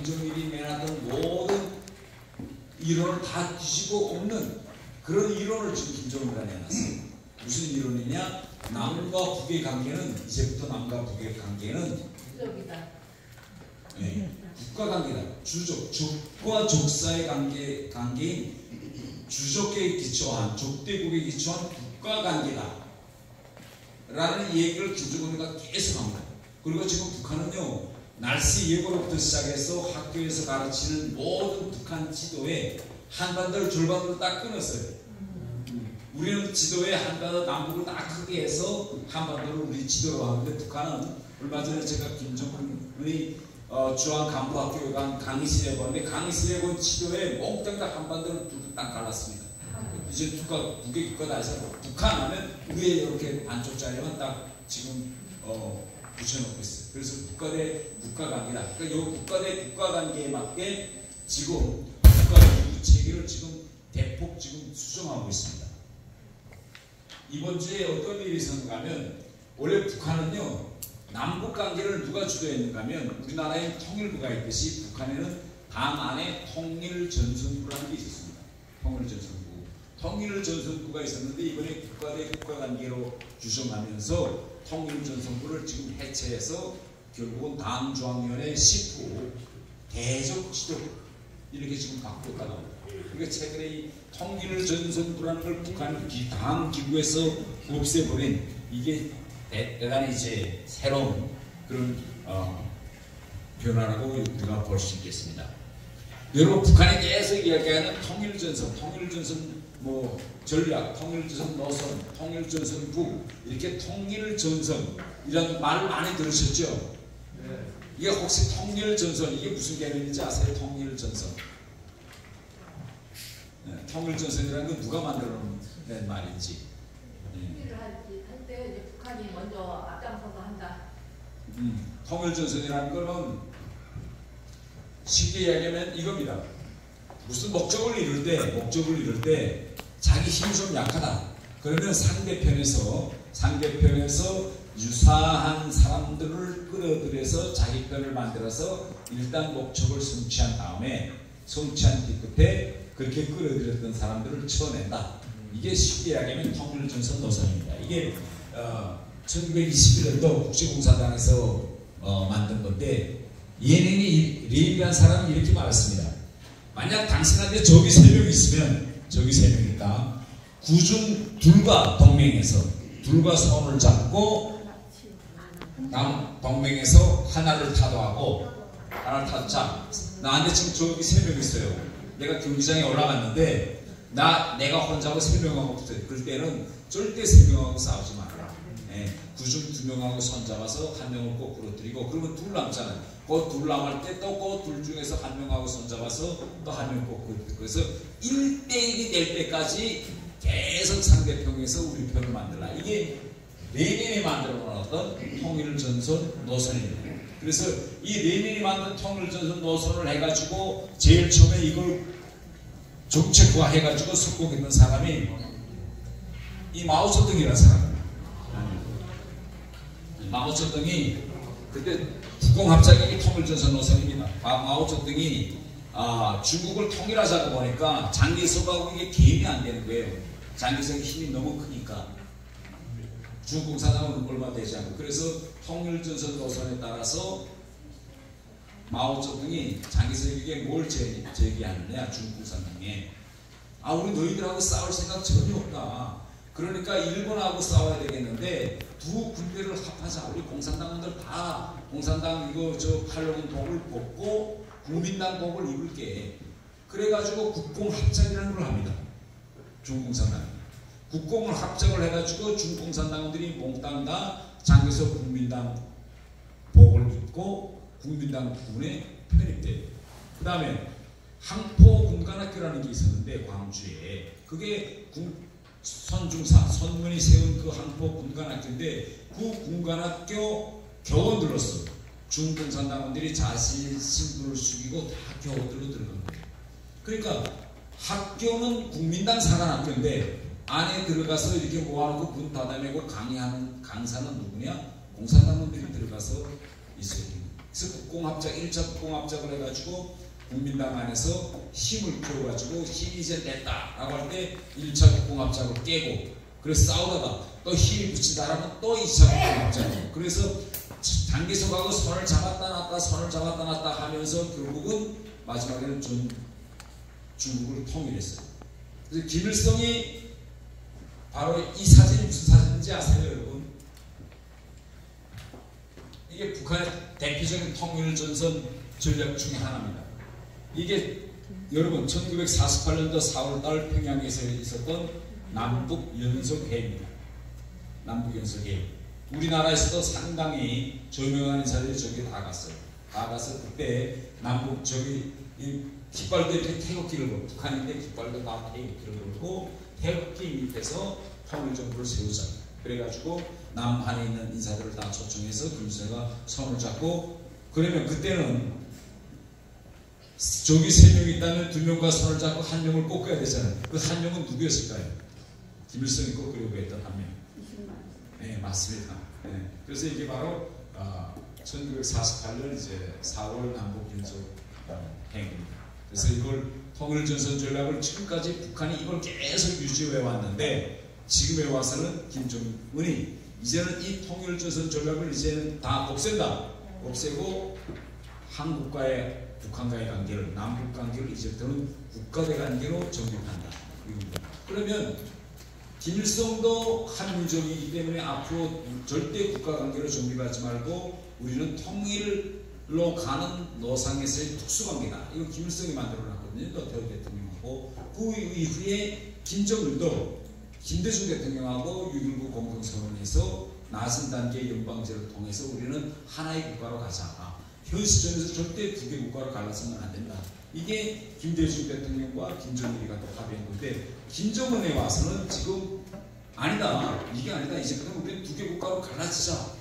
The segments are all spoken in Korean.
김정일이 내놨던 모든 이론을 다 뒤집어 엎는 그런 이론을 지금 김정일이가 내놨어요. 무슨 이론이냐? 남과 북의 관계는 이제부터 남과 북의 관계는 네, 국가관계다. 주족, 족과 족사의 관계인 주족에 기초한 족대국에 기초한 국가관계다 라는 얘기를 김정은이가 계속 합니다. 그리고 지금 북한은요 날씨 예보로부터 시작해서 학교에서 가르치는 모든 북한 지도에 한반도를 절반으로 딱 끊었어요. 우리는 지도에 한반도 남북을 딱 크게 해서 한반도를 우리 지도로 하는데 북한은 얼마 전에 제가 김정은의 주한 간부학교에 간 강의실에 보는데 강의실에 본 지도에 몽땅 다 한반도를 딱 갈랐습니다. 이제 국의 국가다 해서 북한 하면 위에 이렇게 반쪽짜리만 딱 지금 붙여놓고 있어요. 그래서 국가 대 국가 관계다. 그러니까 이 국가 대 국가 관계에 맞게 지금 국가 유구 체계를 지금 대폭 지금 수정하고 있습니다. 이번 주에 어떤 일이 있었는가 하면 원래 북한은요 남북 관계를 누가 주도했는가 하면 우리나라에 통일부가 있듯이 북한에는 당 안에 통일전선부라는 게 있었습니다. 통일전선부가 있었는데 이번에 국가 대 국가 관계로 규정하면서 통일전선부를 지금 해체해서 결국은 당중앙위원회 10부 대적 지도 이렇게 지금 바꾸었다고 합니다. 그러니까 최근에 이 통일전선부라는 걸 북한 당 기구에서 없애버린 이게 대단히 이제 새로운 그런 변화라고 우리가 볼 수 있겠습니다. 여러분 북한이 계속 이야기하는 통일전선 뭐 전략, 통일전선 노선, 통일전선부 이렇게 통일전선 이런 말 많이 들으셨죠? 네. 이게 혹시 통일전선 이게 무슨 개념인지 아세요? 통일전선. 네, 통일전선이라는 건 누가 만들어낸 말인지. 통일을 할 때 이제 북한이 먼저 앞장서서 한다. 통일전선이라는 거는 쉽게 이야기하면 이겁니다. 무슨 목적을 이룰 때 자기 힘이 좀 약하다. 그러면 상대편에서 유사한 사람들을 끌어들여서 자기 편을 만들어서 일단 목적을 성취한 다음에 성취한 뒤끝에 그렇게 끌어들였던 사람들을 쳐낸다. 이게 쉽게 이야기하면 통일전선 노선입니다. 이게 1921년도 국제공사당에서 만든 건데 예능이 레이비한 사람이 이렇게 말했습니다. 만약 당신한테 적이 3명 있으면 적이 3명이니까 구중 둘과 동맹해서 둘과 손을 잡고 동맹해서 하나를 타도하고 하나를 타자. 나한테 지금 적이 3명 있어요. 내가 경기장에 올라갔는데 내가 혼자고 3명하고 붙어요. 그럴 때는 절대 3명하고 싸우지 마라. 구중 2명하고 손잡아서 한 명을 꼭 끌어들이고 그러면 둘 남잖아요. 그 둘 남을 때 또 그 둘 중에서 한 명하고 손잡아서 또 한 명 꼭 끌어들이고 그래서 1대1이 될 때까지 계속 상대편에서 우리 편을 만들라. 이게 레닌이 만들어 놓았던 통일전선 노선입니다. 그래서 이 레닌이 만든 통일전선 노선을 해가지고 제일 처음에 이걸 정책화 해가지고 석공했던 사람이 이 마오쩌둥이라는 사람입니다. 마오쩌둥이 그때 국공합작이 통일전선 노선입니다. 마오쩌둥이 중국을 통일하자고 보니까 장개석하고 이게 개입이 안 되는 거예요. 장개석의 힘이 너무 크니까 중국공사당은 얼마 되지 않고 그래서 통일전선 노선에 따라서 마오쩌둥이 장개석에게 뭘 제기하느냐 중국공사당에 우리 너희들하고 싸울 생각 전혀 없다. 그러니까 일본하고 싸워야 되겠는데 두 군대를 합하자. 우리 공산당원들 다 공산당 이거 팔려는 독을 벗고 국민당 독을 입을게. 그래가지고 국공합작이라는 걸 합니다. 중공산당. 국공을 합작을 해가지고 중공산당원들이 몽땅 다 장개석 국민당 복을 입고 국민당 군에 편입돼요. 그 다음에 항포군관학교라는 게 있었는데 광주에 그게 선중사, 선문이 세운 그 항포군관학교인데 그 군관학교 교원 들었어. 중공산당원들이 자신 신분을 숙이고 다 교원들로 들어간 거예요. 그러니까 학교는 국민당 사관학교인데 안에 들어가서 이렇게 모아놓고 문 닫아내고 강의하는 강사는 누구냐? 공산당원들이 들어가서 있어요. 그래서 국공합작 1차 국공합작을 해가지고 국민당 안에서 힘을 키워가지고 힘이 이제 됐다라고 할 때 1차 국공합작을 깨고 그래서 싸우다가 또 힘이 붙이다라면 또 2차 국공합작이고 그래서 단계석하고 선을 잡았다 놨다 선을 잡았다 놨다 하면서 결국은 마지막에는 중국을 통일했어요. 그래서 김일성이 바로 이 사진이 무슨 사진인지 아세요, 여러분? 이게 북한의 대표적인 통일전선 전략 중에 하나입니다. 이게 여러분 1948년도 4월달 평양에서 있었던 남북연석회의입니다. 남북연석회의. 우리나라에서도 상당히 조명한 인사들이 저기 다 갔어요. 다 가서 그때 남북 저기 이 깃발도 이렇게 태극기를 걸고 북한인데 깃발도 다 태극기를 걸고 태극기 밑에서 통일정부를 세우자. 그래가지고 남한에 있는 인사들을 다 초청해서 김일성이가 손을 잡고 그러면 그때는 저기 3명 있다면 2명과 손을 잡고 1명을 꺾어야 되잖아요. 그 1명은 누구였을까요? 김일성이 꺾으려고 했던 1명. 네, 맞습니다. 네. 그래서 이게 바로 1948년 이제 4월 남북연석 행입니다. 그래서 이걸 통일전선 전략을 지금까지 북한이 이걸 계속 유지해 왔는데 지금에 와서는 김정은이 이제는 이 통일전선 전략을 이제는 다 없앤다. 없애고 한국과의 북한과의 관계를 남북 관계를 이제부터는 국가대 관계로 정립한다. 그러면 김일성도 한민족이기 때문에 앞으로 절대 국가관계로 정립하지 말고 우리는 통일로 가는 노상에서의 특수관계다. 이거 김일성이 만들어놨거든요. 노태우 대통령하고 그 이후에 김정은도 김대중 대통령하고 6.19 공동선언에서 낮은 단계 연방제를 통해서 우리는 하나의 국가로 가자. 현 시점에서 절대 두 개 국가로 갈라서는 안 된다. 이게 김대중 대통령과 김정일이가 또 합의한 건데 김정은에 와서는 지금 아니다. 이게 아니다. 이제 그럼 우리는 두 개 국가로 갈라지자.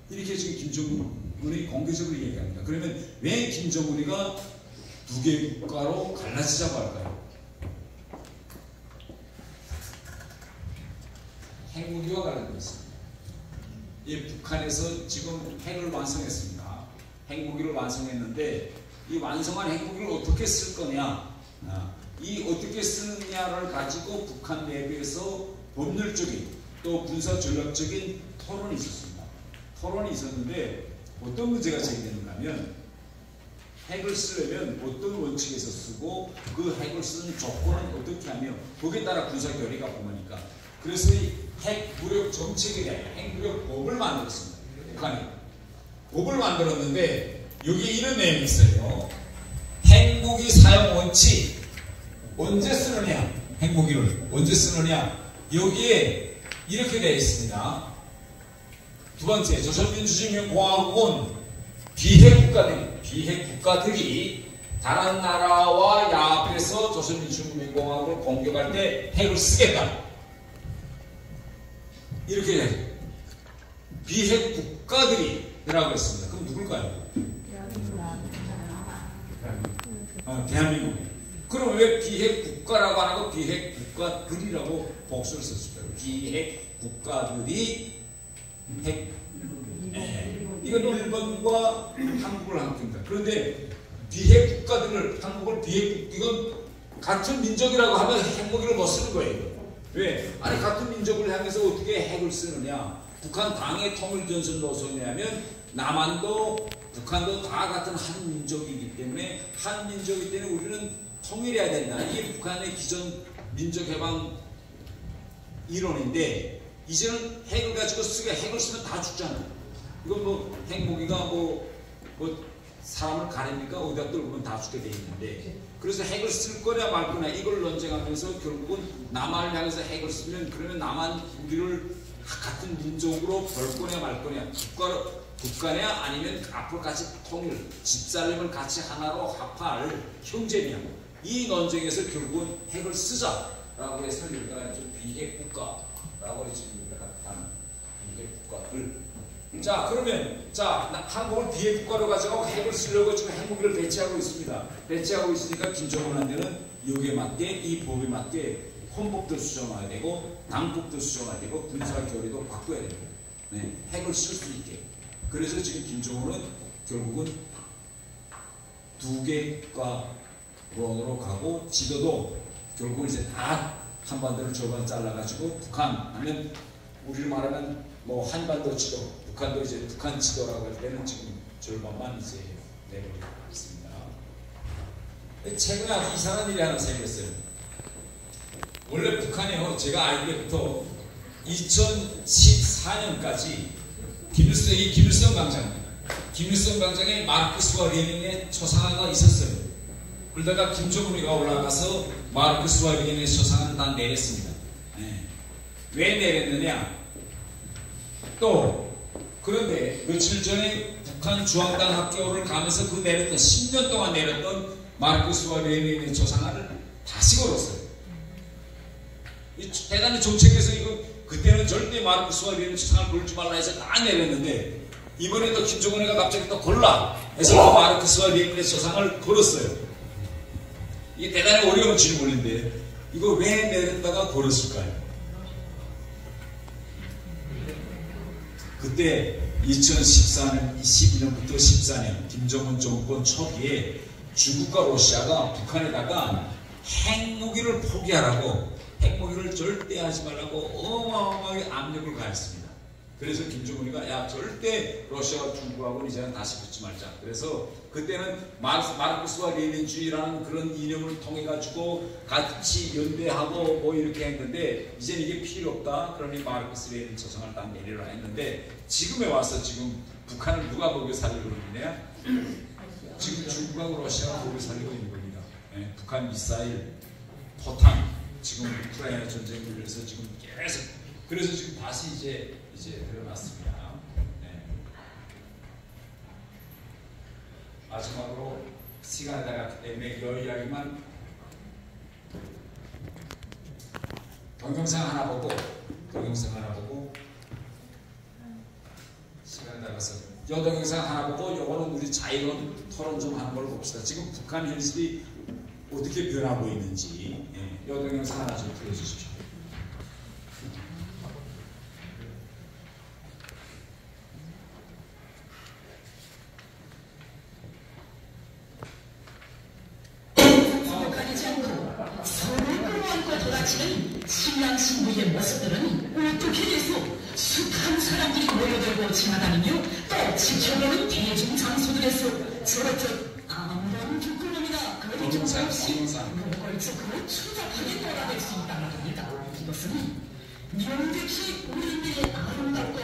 이렇게 지금 김정은이 공개적으로 얘기합니다. 그러면 왜 김정은이가 두 개 국가로 갈라지자고 할까요? 핵무기와 관련되어 있습니다. 이 북한에서 지금 핵을 완성했습니다. 핵무기를 완성했는데 이 완성한 핵무기를 어떻게 쓸 거냐, 이 어떻게 쓰느냐를 가지고 북한 내부에서 법률적인 또 군사 전략적인 토론이 있었습니다. 토론이 있었는데 어떤 문제가 제기되는가 하면 핵을 쓰려면 어떤 원칙에서 쓰고 그 핵을 쓰는 조건은 어떻게 하며 거기에 따라 군사 결의가 보니까 그래서 이 핵무력 정책에 대한 핵무력법을 만들었습니다. 북한이 법을 만들었는데 여기 이런 내용이 있어요. 핵무기 사용 원칙 언제 쓰느냐, 핵무기를 언제 쓰느냐, 여기에 이렇게 되어 있습니다. 두 번째, 조선민주주의인민공화국은 비핵 국가들이 다른 나라와 야합해서 조선민주주의인민공화국을 공격할 때 핵을 쓰겠다. 이렇게 돼요. 비핵 국가들이라고 했습니다. 그럼 누굴까요? 대한민국. 그럼 왜 비핵 국가라고 안 하고 비핵 국가들이라고 복수를 썼을까요? 비핵 국가들이 핵. 이건 일본과 한국을 함께입니다. 그런데 비핵 국가들을 한국을 이건 같은 민족이라고 하면 핵무기를 못 쓰는 거예요. 왜? 아니 같은 민족을 향해서 어떻게 핵을 쓰느냐? 북한 당의 통일전선 노선이라면 남한도 북한도 다 같은 한 민족이기 때문에 한 민족이기 때문에 우리는 통일해야 된다. 이게 북한의 기존 민족해방 이론인데 이제는 핵을 가지고 핵을 쓰면 다 죽잖아요. 이건 뭐 핵무기가 뭐 사람을 가립니까? 어디다 떨구면 다 죽게 돼 있는데 그래서 핵을 쓸 거냐 말 거냐 이걸 논쟁하면서 결국은 남한을 향해서 핵을 쓰면 그러면 남한 우리를 같은 민족으로 볼 거냐 말 거냐 국가냐 아니면 앞으로 같이 통일 집살림을 같이 하나로 합할 형제냐 이 논쟁에서 결국은 핵을 쓰자라고 해서 우리가 비핵 국가라고 지금 하는 비핵 국가들. 자 그러면 한국을 비핵 국가로 가져가고 핵을 쓰려고 지금 핵무기를 배치하고 있습니다. 배치하고 있으니까 김정은한테는 여기에 맞게 이 법에 맞게 헌법도 수정해야 되고 당국도 수정해야 되고 군사 결의도 바꿔야 됩니다. 네, 핵을 쓸 수 있게. 그래서 지금 김정은은 결국은 2개과론으로 가고 지도도 결국은 이제 다 한반도를 절반 잘라가지고 북한 하면 우리로 말하면 뭐 한반도 지도, 북한도 이제 북한 지도라고 할 때는 지금 절반만 이제 내버리고 있습니다. 최근에 아주 이상한 일이 하나 생겼어요. 원래 북한이요, 제가 알기로부터 2014년까지 김일성 광장에 마르크스와 레닌의 초상화가 있었어요. 그러다가 김정은이가 올라가서 마르크스와 레닌의 초상화를 다 내렸습니다. 네. 왜 내렸느냐? 또 그런데 며칠 전에 북한 중앙당 학교를 가면서 그 내렸던 10년 동안 내렸던 마르크스와 레닌의 초상화를 다시 걸었어요. 대단히 정책에서 이거 그때는 절대 마르크스와 레닌 초상화를 걸지 말라 해서 다 내렸는데 이번에도 김정은이가 갑자기 또 걸라 해서 그 마르크스와 레닌의 초상화를 걸었어요. 이게 대단히 어려운 질문인데 이거 왜 내렸다가 걸었을까요? 그때 2014년, 12년부터 14년 김정은 정권 초기에 중국과 러시아가 북한에다가 핵무기를 포기하라고, 핵무기를 절대 하지 말라고 어마어마하게 압력을 가했습니다. 그래서 김정은이가 야 절대 러시아와 중국하고는 이제는 다시 붙지 말자. 그래서 그때는 마르크스와 레닌주의라는 그런 이념을 통해 가지고 같이 연대하고 뭐 이렇게 했는데 이제는 이게 필요 없다. 그러니 마르크스 레닌 초상을 딱 내리라 했는데 지금에 와서 지금 북한을 누가 먹여 살리고 있느냐? 지금 중국하고 러시아가 먹여 살리고 있는 겁니다. 네, 북한 미사일, 포탄, 지금 우크라이나 전쟁을 위해서 지금 계속 그래서 지금 다시 이제 드러났습니다. 네. 마지막으로 시간이 다 갔기 때문에 이 이야기만 동영상 하나 보고 시간이 다 가서 이 동영상 하나 보고 요거는 우리 자유로운 토론 좀 하는 걸 봅시다. 지금 북한 현실이 어떻게 변하고 있는지 이 동영상 하나 좀 틀어주십시오. 신랑 신부의 모습들은 어떻게 돼서 숱한 사람들이 모여들고 지나다니며 또 지켜보는 대중 장소들에서 저렇듯 아무런 부끄러움이나 그런 정상 없이 노골적으로 추잡하게 돌아댈 수 있다는 겁니다. 이것은 명백히 우리의 아름답고